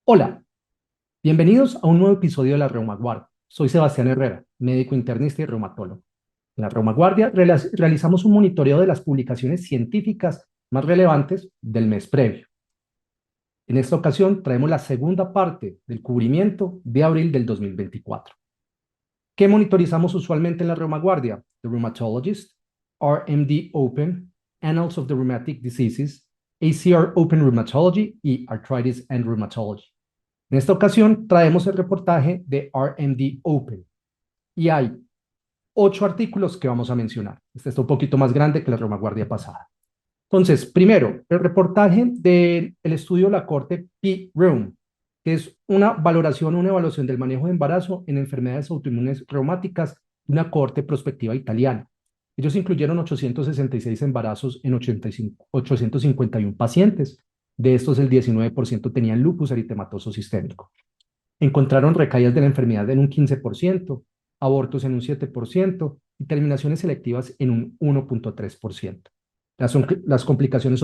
Hola, bienvenidos a un nuevo episodio de la Reumaguardia. Soy Sebastián Herrera, médico internista y reumatólogo. En la Reumaguardia realizamos un monitoreo de las publicaciones científicas más relevantes del mes previo. En esta ocasión traemos la segunda parte del cubrimiento de abril del 2024. ¿Qué monitorizamos usualmente en la Reumaguardia? The Rheumatologist, RMD Open, Annals of the Rheumatic Diseases, ACR Open Rheumatology y Arthritis and Rheumatology. En esta ocasión traemos el reportaje de RMD Open y hay 8 artículos que vamos a mencionar. Este está un poquito más grande que la reumaguardia pasada. Entonces, primero, el reportaje del estudio de la Corte P-REUM, que es una evaluación del manejo de embarazo en enfermedades autoinmunes reumáticas, una cohorte prospectiva italiana. Ellos incluyeron 866 embarazos en 851 pacientes. De estos, el 19% tenían lupus eritematoso sistémico. Encontraron recaídas de la enfermedad en un 15%, abortos en un 7% y terminaciones selectivas en un 1.3%. Las complicaciones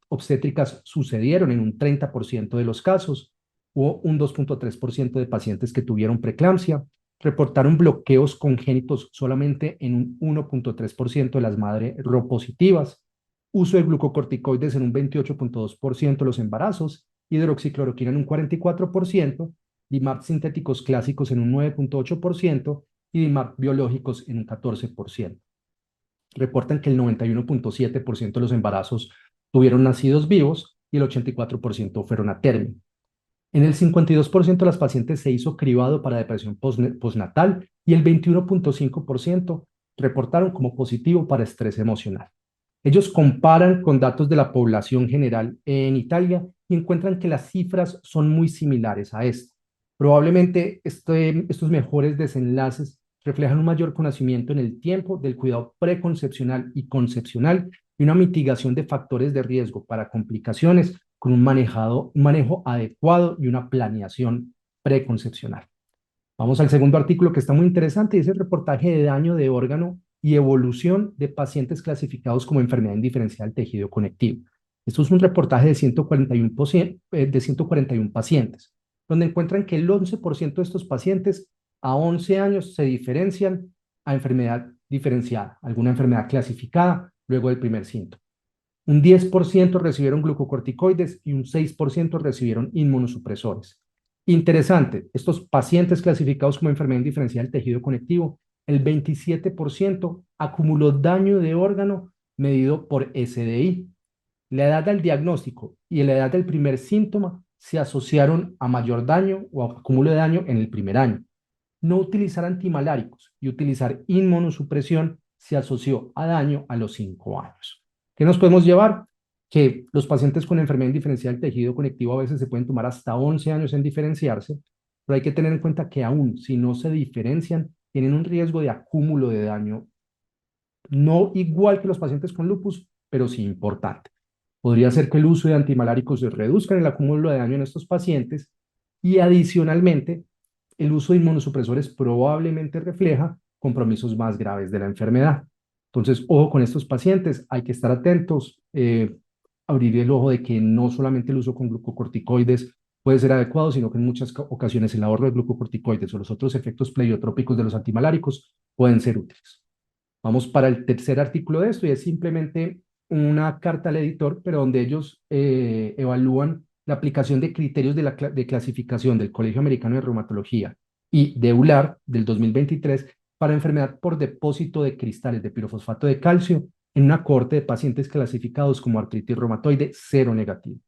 obstétricas sucedieron en un 30% de los casos. Hubo un 2.3% de pacientes que tuvieron preeclampsia. Reportaron bloqueos congénitos solamente en un 1.3% de las madres RO positivas. Uso de glucocorticoides en un 28.2% de los embarazos, hidroxicloroquina en un 44%, DIMAP sintéticos clásicos en un 9.8% y DIMAP biológicos en un 14%. Reportan que el 91.7% de los embarazos tuvieron nacidos vivos y el 84% fueron a término. En el 52% de las pacientes se hizo cribado para depresión postnatal y el 21.5% reportaron como positivo para estrés emocional. Ellos comparan con datos de la población general en Italia y encuentran que las cifras son muy similares a esta. Probablemente estos mejores desenlaces reflejan un mayor conocimiento en el tiempo del cuidado preconcepcional y concepcional y una mitigación de factores de riesgo para complicaciones con un manejo adecuado y una planeación preconcepcional. Vamos al segundo artículo que está muy interesante y es el reportaje de daño de órgano y evolución de pacientes clasificados como enfermedad indiferencial del tejido conectivo. Esto es un reportaje de 141 pacientes, donde encuentran que el 11% de estos pacientes a 11 años se diferencian a enfermedad diferenciada, alguna enfermedad clasificada luego del primer síntoma. Un 10% recibieron glucocorticoides y un 6% recibieron inmunosupresores. Interesante, estos pacientes clasificados como enfermedad indiferencial del tejido conectivo, el 27% acumuló daño de órgano medido por SDI. La edad del diagnóstico y la edad del primer síntoma se asociaron a mayor daño o a acúmulo de daño en el primer año. No utilizar antimaláricos y utilizar inmunosupresión se asoció a daño a los 5 años. ¿Qué nos podemos llevar? Que los pacientes con enfermedad indiferencial del tejido conectivo a veces se pueden tomar hasta 11 años en diferenciarse, pero hay que tener en cuenta que aún si no se diferencian, tienen un riesgo de acúmulo de daño, no igual que los pacientes con lupus, pero sí importante. Podría ser que el uso de antimaláricos se reduzca en el acúmulo de daño en estos pacientes y adicionalmente el uso de inmunosupresores probablemente refleja compromisos más graves de la enfermedad. Entonces, ojo con estos pacientes, hay que estar atentos, abrir el ojo de que no solamente el uso con glucocorticoides puede ser adecuado, sino que en muchas ocasiones el ahorro de glucocorticoides o los otros efectos pleiotrópicos de los antimaláricos pueden ser útiles. Vamos para el tercer artículo de esto y es simplemente una carta al editor, pero donde ellos evalúan la aplicación de criterios de clasificación del Colegio Americano de Reumatología y de EULAR del 2023 para enfermedad por depósito de cristales de pirofosfato de calcio en una cohorte de pacientes clasificados como artritis reumatoide cero negativo.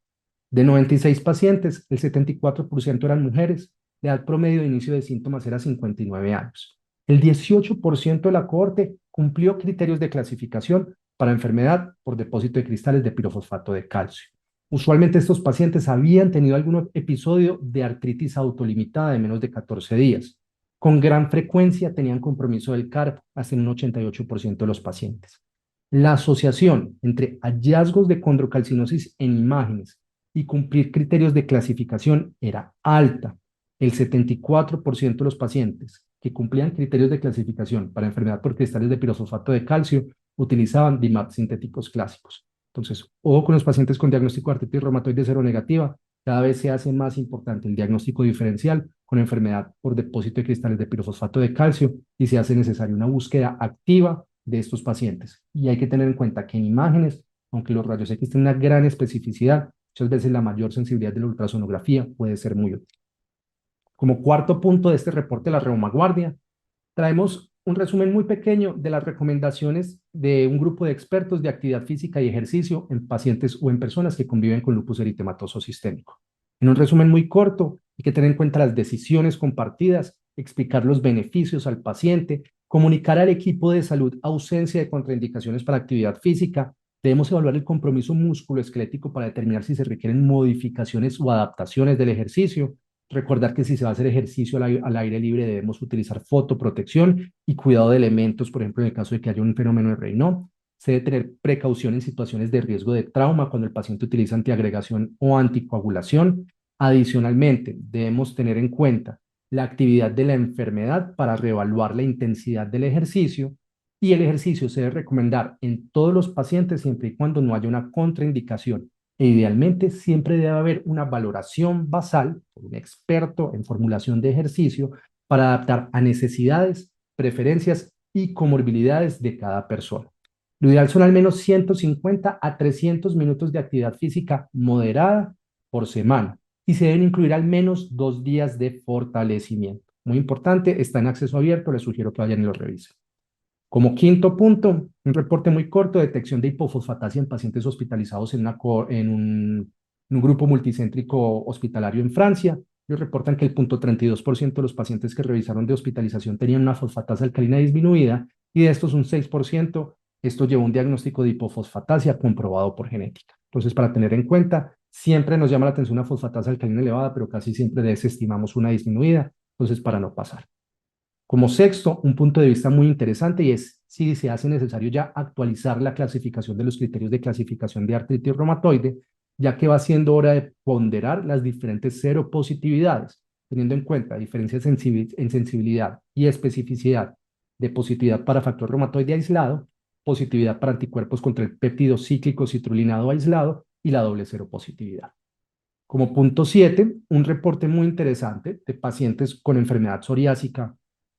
De 96 pacientes, el 74% eran mujeres, la edad promedio de inicio de síntomas era 59 años. El 18% de la cohorte cumplió criterios de clasificación para enfermedad por depósito de cristales de pirofosfato de calcio. Usualmente estos pacientes habían tenido algún episodio de artritis autolimitada de menos de 14 días. Con gran frecuencia tenían compromiso del CARP, hasta en un 88% de los pacientes. La asociación entre hallazgos de condrocalcinosis en imágenes y cumplir criterios de clasificación era alta. El 74% de los pacientes que cumplían criterios de clasificación para enfermedad por cristales de pirofosfato de calcio utilizaban DIMAP sintéticos clásicos. Entonces, ojo con los pacientes con diagnóstico de artritis reumatoide seronegativa. Cada vez se hace más importante el diagnóstico diferencial con enfermedad por depósito de cristales de pirofosfato de calcio y se hace necesaria una búsqueda activa de estos pacientes. Y hay que tener en cuenta que en imágenes, aunque los rayos X tienen una gran especificidad, muchas veces la mayor sensibilidad de la ultrasonografía puede ser muy útil. Como cuarto punto de este reporte de la Reumaguardia, traemos un resumen muy pequeño de las recomendaciones de un grupo de expertos de actividad física y ejercicio en pacientes o en personas que conviven con lupus eritematoso sistémico. En un resumen muy corto, hay que tener en cuenta las decisiones compartidas, explicar los beneficios al paciente, comunicar al equipo de salud ausencia de contraindicaciones para actividad física. Debemos evaluar el compromiso musculoesquelético para determinar si se requieren modificaciones o adaptaciones del ejercicio. Recordar que si se va a hacer ejercicio al aire libre debemos utilizar fotoprotección y cuidado de elementos, por ejemplo, en el caso de que haya un fenómeno de Raynaud. Se debe tener precaución en situaciones de riesgo de trauma cuando el paciente utiliza antiagregación o anticoagulación. Adicionalmente, debemos tener en cuenta la actividad de la enfermedad para reevaluar la intensidad del ejercicio y el ejercicio se debe recomendar en todos los pacientes siempre y cuando no haya una contraindicación e idealmente siempre debe haber una valoración basal por un experto en formulación de ejercicio para adaptar a necesidades, preferencias y comorbilidades de cada persona. Lo ideal son al menos 150 a 300 minutos de actividad física moderada por semana y se deben incluir al menos 2 días de fortalecimiento. Muy importante, está en acceso abierto, les sugiero que vayan y lo revisen. Como quinto punto, un reporte muy corto, detección de hipofosfatasia en pacientes hospitalizados en un grupo multicéntrico hospitalario en Francia. Ellos reportan que el 0.32% de los pacientes que revisaron de hospitalización tenían una fosfatasa alcalina disminuida y de estos un 6%, esto llevó a un diagnóstico de hipofosfatasia comprobado por genética. Entonces, para tener en cuenta, siempre nos llama la atención una fosfatasa alcalina elevada, pero casi siempre desestimamos una disminuida, entonces para no pasar. Como sexto, un punto de vista muy interesante y es si se hace necesario ya actualizar la clasificación de los criterios de clasificación de artritis reumatoide, ya que va siendo hora de ponderar las diferentes seropositividades, teniendo en cuenta diferencias en sensibilidad y especificidad de positividad para factor reumatoide aislado, positividad para anticuerpos contra el péptido cíclico citrulinado aislado y la doble seropositividad. Como punto 7, un reporte muy interesante de pacientes con enfermedad psoriásica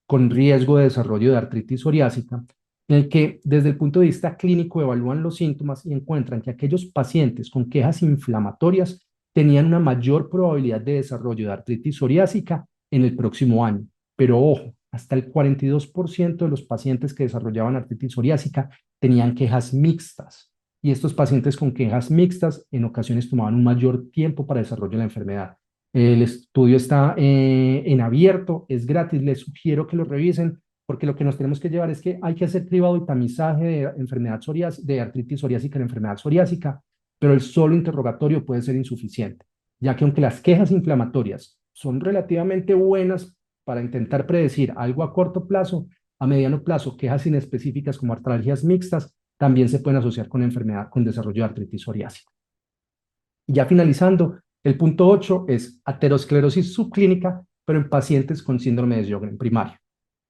con riesgo de desarrollo de artritis psoriásica, en el que desde el punto de vista clínico evalúan los síntomas y encuentran que aquellos pacientes con quejas inflamatorias tenían una mayor probabilidad de desarrollo de artritis psoriásica en el próximo año. Pero ojo, hasta el 42% de los pacientes que desarrollaban artritis psoriásica tenían quejas mixtas. Y estos pacientes con quejas mixtas en ocasiones tomaban un mayor tiempo para el desarrollo de la enfermedad. El estudio está en abierto, es gratis, les sugiero que lo revisen, porque lo que nos tenemos que llevar es que hay que hacer cribado y tamizaje de enfermedad psoriásica, de artritis psoriásica en enfermedad psoriásica, pero el solo interrogatorio puede ser insuficiente, ya que aunque las quejas inflamatorias son relativamente buenas para intentar predecir algo a corto plazo, a mediano plazo, quejas inespecíficas como artralgias mixtas también se pueden asociar con enfermedad, con desarrollo de artritis psoriásica. Y ya finalizando, el punto 8 es aterosclerosis subclínica, pero en pacientes con síndrome de Sjögren primario.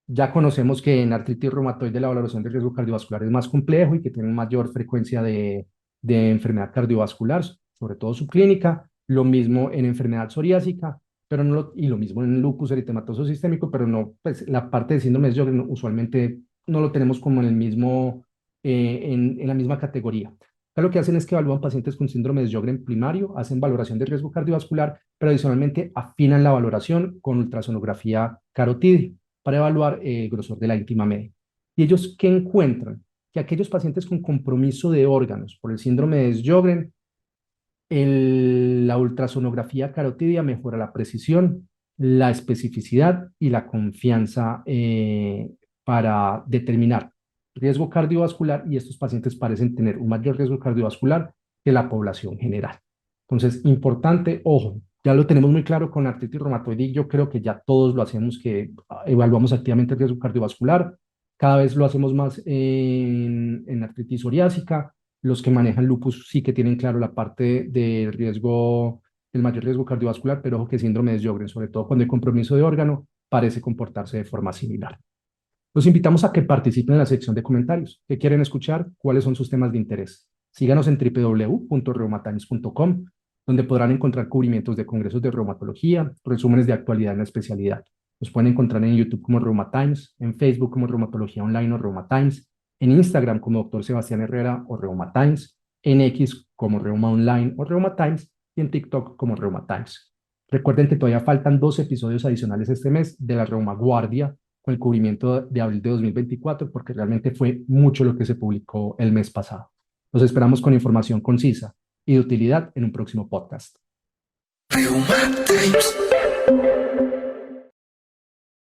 Ya conocemos que en artritis reumatoide la valoración de riesgo cardiovascular es más complejo y que tiene mayor frecuencia de enfermedad cardiovascular, sobre todo subclínica. Lo mismo en enfermedad psoriásica, pero no y lo mismo en lupus eritematoso sistémico, pero no, pues la parte de síndrome de Sjögren usualmente no lo tenemos como en el mismo, en la misma categoría. Acá lo que hacen es que evalúan pacientes con síndrome de Sjögren primario, hacen valoración de riesgo cardiovascular, pero adicionalmente afinan la valoración con ultrasonografía carotídea para evaluar el grosor de la íntima media. ¿Y ellos qué encuentran? Que aquellos pacientes con compromiso de órganos por el síndrome de Sjögren, la ultrasonografía carotídea mejora la precisión, la especificidad y la confianza para determinar riesgo cardiovascular y estos pacientes parecen tener un mayor riesgo cardiovascular que la población general. Entonces, importante, ojo, ya lo tenemos muy claro con artritis reumatoide y yo creo que ya todos lo hacemos, que evaluamos activamente el riesgo cardiovascular, cada vez lo hacemos más en artritis psoriásica, los que manejan lupus sí que tienen claro la parte de riesgo, el mayor riesgo cardiovascular, pero ojo que síndrome de Sjögren, sobre todo cuando hay compromiso de órgano, parece comportarse de forma similar. Los invitamos a que participen en la sección de comentarios. ¿Qué quieren escuchar? ¿Cuáles son sus temas de interés? Síganos en www.reumatimes.com, donde podrán encontrar cubrimientos de congresos de reumatología, resúmenes de actualidad en la especialidad. Nos pueden encontrar en YouTube como Reumatimes, en Facebook como Reumatología Online o Reumatimes, en Instagram como Dr. Sebastián Herrera o Reumatimes, en X como Reuma Online o Reumatimes y en TikTok como Reumatimes. Recuerden que todavía faltan 2 episodios adicionales este mes de la Reuma Guardia con el cubrimiento de abril de 2024, porque realmente fue mucho lo que se publicó el mes pasado. Los esperamos con información concisa y de utilidad en un próximo podcast. Reuma Times.